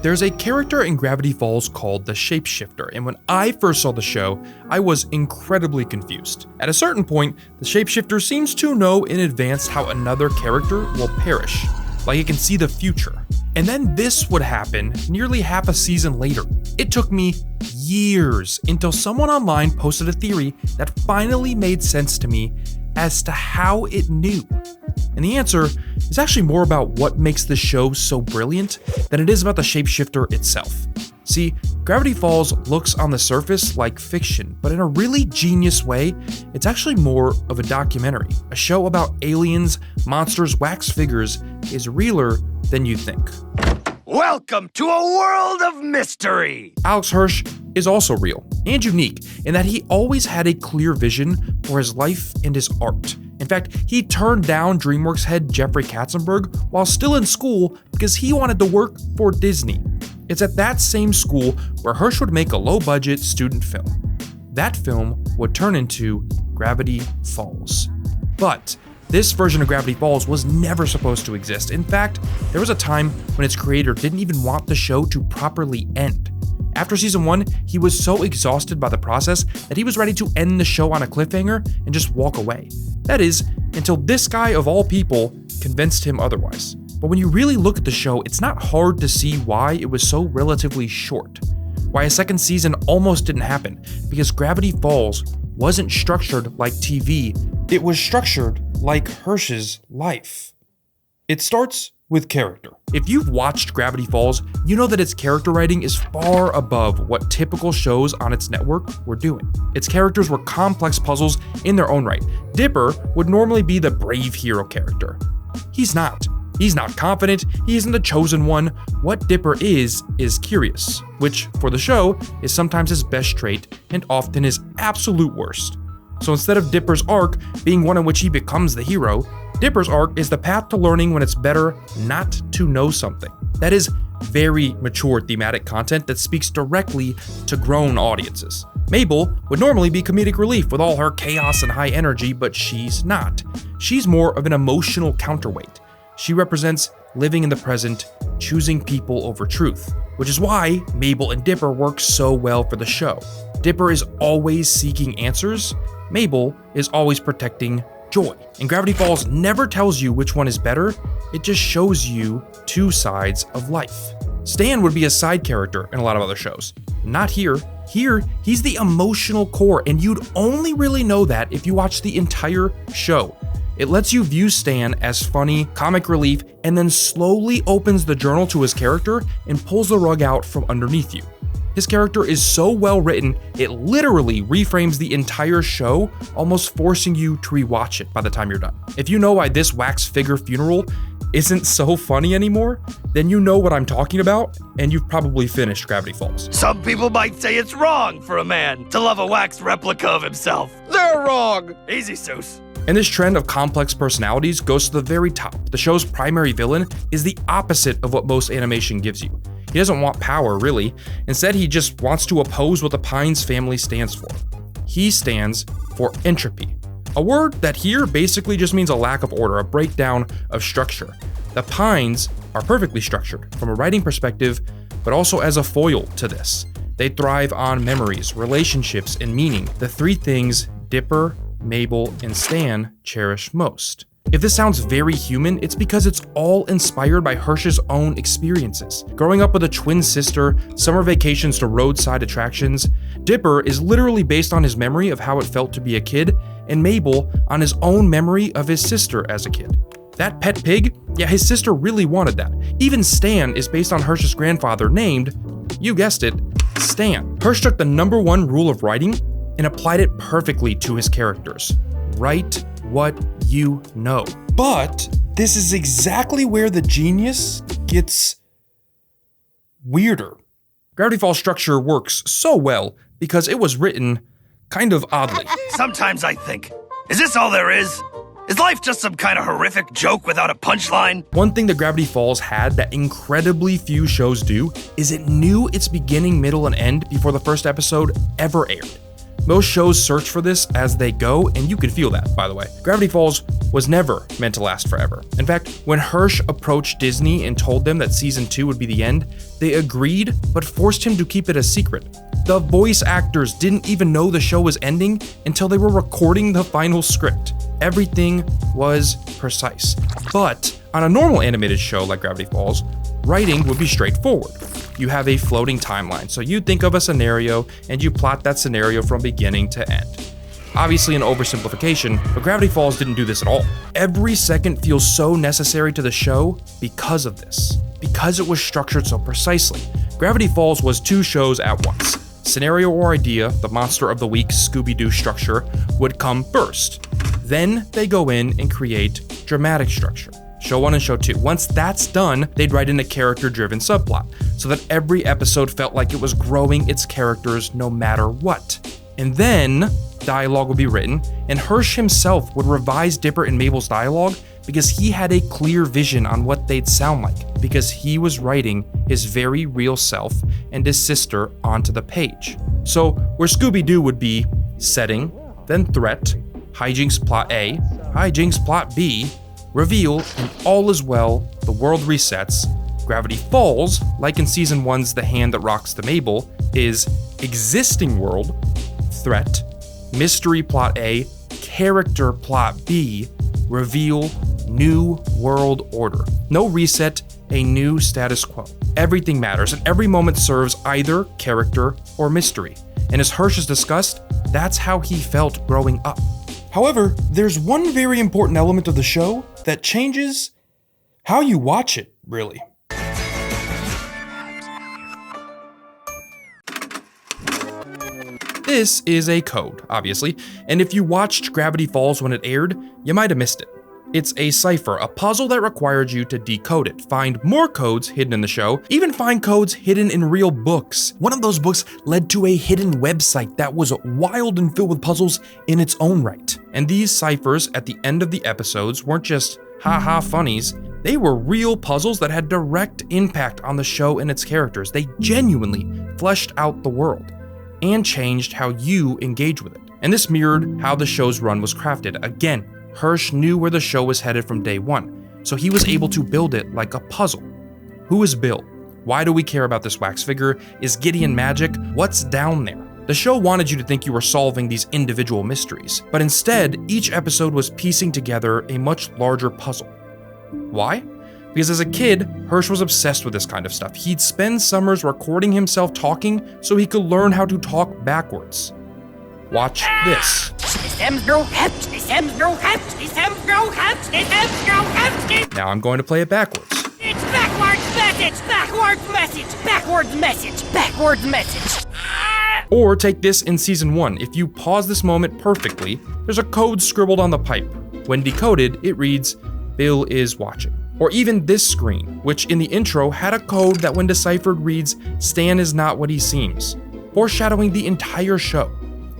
There's a character in Gravity Falls called the Shapeshifter, and when I first saw the show, I was incredibly confused. At a certain point, the Shapeshifter seems to know in advance how another character will perish, like it can see the future. And then this would happen nearly half a season later. It took me years until someone online posted a theory that finally made sense to me as to how it knew. And the answer is actually more about what makes the show so brilliant than it is about the Shapeshifter itself. See, Gravity Falls looks on the surface like fiction, but in a really genius way, it's actually more of a documentary. A show about aliens, monsters, wax figures is realer than you think. Welcome to a world of mystery! Alex Hirsch is also real and unique in that he always had a clear vision for his life and his art. In fact, he turned down DreamWorks head Jeffrey Katzenberg while still in school because he wanted to work for Disney. It's at that same school where Hirsch would make a low-budget student film. That film would turn into Gravity Falls. But this version of Gravity Falls was never supposed to exist. In fact, there was a time when its creator didn't even want the show to properly end. After season 1, he was so exhausted by the process that he was ready to end the show on a cliffhanger and just walk away. That is, until this guy of all people convinced him otherwise. But when you really look at the show, it's not hard to see why it was so relatively short. Why a second season almost didn't happen, because Gravity Falls wasn't structured like TV, it was structured like Hirsch's life. It starts with character. If you've watched Gravity Falls, you know that its character writing is far above what typical shows on its network were doing. Its characters were complex puzzles in their own right. Dipper would normally be the brave hero character. He's not. He's not confident, he isn't the chosen one. What Dipper is curious, which, for the show, is sometimes his best trait and often his absolute worst. So instead of Dipper's arc being one in which he becomes the hero, Dipper's arc is the path to learning when it's better not to know something. That is very mature thematic content that speaks directly to grown audiences. Mabel would normally be comedic relief with all her chaos and high energy, but she's not. She's more of an emotional counterweight. She represents living in the present, choosing people over truth, which is why Mabel and Dipper work so well for the show. Dipper is always seeking answers, Mabel is always protecting joy. And Gravity Falls never tells you which one is better, it just shows you two sides of life. Stan would be a side character in a lot of other shows. Not here. Here, he's the emotional core, and you'd only really know that if you watch the entire show. It lets you view Stan as funny, comic relief, and then slowly opens the journal to his character and pulls the rug out from underneath you. His character is so well written, it literally reframes the entire show, almost forcing you to rewatch it by the time you're done. If you know why this wax figure funeral isn't so funny anymore, then you know what I'm talking about, and you've probably finished Gravity Falls. Some people might say it's wrong for a man to love a wax replica of himself. They're wrong! Easy, Seuss. And this trend of complex personalities goes to the very top. The show's primary villain is the opposite of what most animation gives you. He doesn't want power, really. Instead, he just wants to oppose what the Pines family stands for. He stands for entropy, a word that here basically just means a lack of order, a breakdown of structure. The Pines are perfectly structured from a writing perspective, but also as a foil to this. They thrive on memories, relationships, and meaning, the three things Dipper, Mabel, and Stan cherish most. If this sounds very human, it's because it's all inspired by Hirsch's own experiences. Growing up with a twin sister, summer vacations to roadside attractions, Dipper is literally based on his memory of how it felt to be a kid, and Mabel on his own memory of his sister as a kid. That pet pig? Yeah, his sister really wanted that. Even Stan is based on Hirsch's grandfather named, you guessed it, Stan. Hirsch took the #1 rule of writing and applied it perfectly to his characters. Write what you know. But this is exactly where the genius gets weirder. Gravity Falls structure works so well because it was written kind of oddly. Sometimes I think, is this all there is? Is life just some kind of horrific joke without a punchline? One thing that Gravity Falls had that incredibly few shows do is it knew its beginning, middle, and end before the first episode ever aired. Most shows search for this as they go, and you can feel that, by the way. Gravity Falls was never meant to last forever. In fact, when Hirsch approached Disney and told them that season 2 would be the end, they agreed, but forced him to keep it a secret. The voice actors didn't even know the show was ending until they were recording the final script. Everything was precise. But on a normal animated show like Gravity Falls, writing would be straightforward. You have a floating timeline, so you think of a scenario and you plot that scenario from beginning to end. Obviously an oversimplification, but Gravity Falls didn't do this at all. Every second feels so necessary to the show because of this, because it was structured so precisely. Gravity Falls was 2 shows at once. Scenario or idea, the monster of the week Scooby-Doo structure, would come first. Then they go in and create dramatic structure. Show 1 and show 2. Once that's done, they'd write in a character-driven subplot, so that every episode felt like it was growing its characters no matter what. And then, dialogue would be written, and Hirsch himself would revise Dipper and Mabel's dialogue because he had a clear vision on what they'd sound like, because he was writing his very real self and his sister onto the page. So, where Scooby-Doo would be setting, then threat, hijinks plot A, hijinks plot B, reveal, and all is well, the world resets. Gravity Falls, like in season 1's The Hand That Rocks the Mabel, is existing world, threat, mystery plot A, character plot B, reveal, new world order. No reset, a new status quo. Everything matters, and every moment serves either character or mystery. And as Hirsch has discussed, that's how he felt growing up. However, there's one very important element of the show that changes how you watch it, really. This is a code, obviously, and if you watched Gravity Falls when it aired, you might have missed it. It's a cipher, a puzzle that required you to decode it, find more codes hidden in the show, even find codes hidden in real books. One of those books led to a hidden website that was wild and filled with puzzles in its own right. And these ciphers at the end of the episodes weren't just ha-ha funnies, they were real puzzles that had direct impact on the show and its characters. They genuinely fleshed out the world and changed how you engage with it. And this mirrored how the show's run was crafted. Again, Hirsch knew where the show was headed from day one, so he was able to build it like a puzzle. Who is Bill? Why do we care about this wax figure? Is Gideon magic? What's down there? The show wanted you to think you were solving these individual mysteries, but instead, each episode was piecing together a much larger puzzle. Why? Because as a kid, Hirsch was obsessed with this kind of stuff. He'd spend summers recording himself talking so he could learn how to talk backwards. Watch this. Now I'm going to play it backwards. It's backwards message, backwards message, backwards message, backwards message. Or take this in season 1. If you pause this moment perfectly, there's a code scribbled on the pipe. When decoded, it reads, Bill is watching. Or even this screen, which in the intro had a code that when deciphered reads, Stan is not what he seems, foreshadowing the entire show.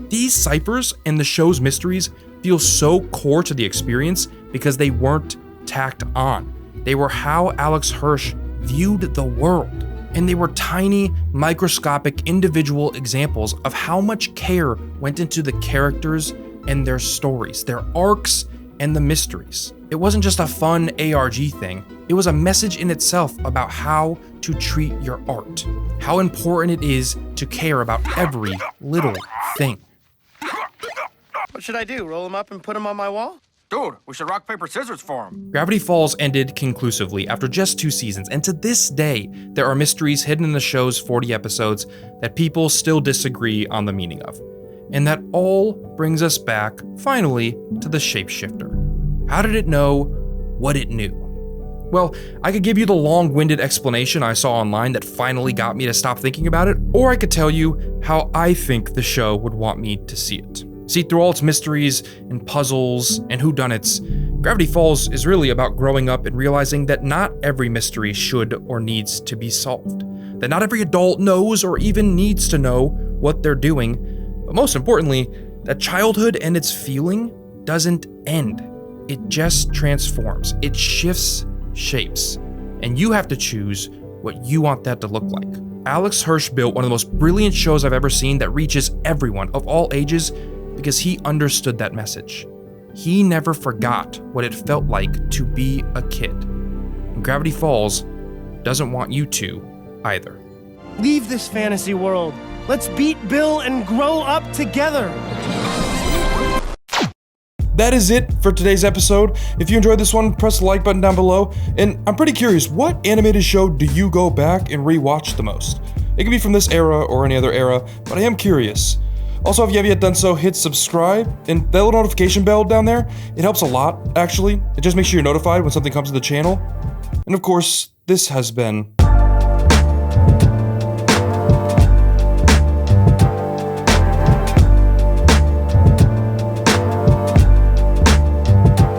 These ciphers and the show's mysteries feel so core to the experience because they weren't tacked on. They were how Alex Hirsch viewed the world. And they were tiny, microscopic, individual examples of how much care went into the characters and their stories, their arcs, and the mysteries. It wasn't just a fun ARG thing, it was a message in itself about how to treat your art, how important it is to care about every little thing. What should I do? Roll him up and put him on my wall? Dude, we should rock, paper, scissors for him. Gravity Falls ended conclusively after just 2 seasons, and to this day, there are mysteries hidden in the show's 40 episodes that people still disagree on the meaning of. And that all brings us back, finally, to the shapeshifter. How did it know what it knew? Well, I could give you the long-winded explanation I saw online that finally got me to stop thinking about it, or I could tell you how I think the show would want me to see it. See, through all its mysteries and puzzles and whodunits, Gravity Falls is really about growing up and realizing that not every mystery should or needs to be solved. That not every adult knows or even needs to know what they're doing, but most importantly, that childhood and its feeling doesn't end. It just transforms. It shifts shapes. And you have to choose what you want that to look like. Alex Hirsch built one of the most brilliant shows I've ever seen that reaches everyone of all ages because he understood that message. He never forgot what it felt like to be a kid. And Gravity Falls doesn't want you to either. Leave this fantasy world. Let's beat Bill and grow up together. That is it for today's episode. If you enjoyed this one, press the like button down below. And I'm pretty curious, what animated show do you go back and rewatch the most? It could be from this era or any other era, but I am curious. Also, if you haven't yet done so, hit subscribe and that little notification bell down there. It helps a lot, actually. It just makes sure you're notified when something comes to the channel. And of course, this has been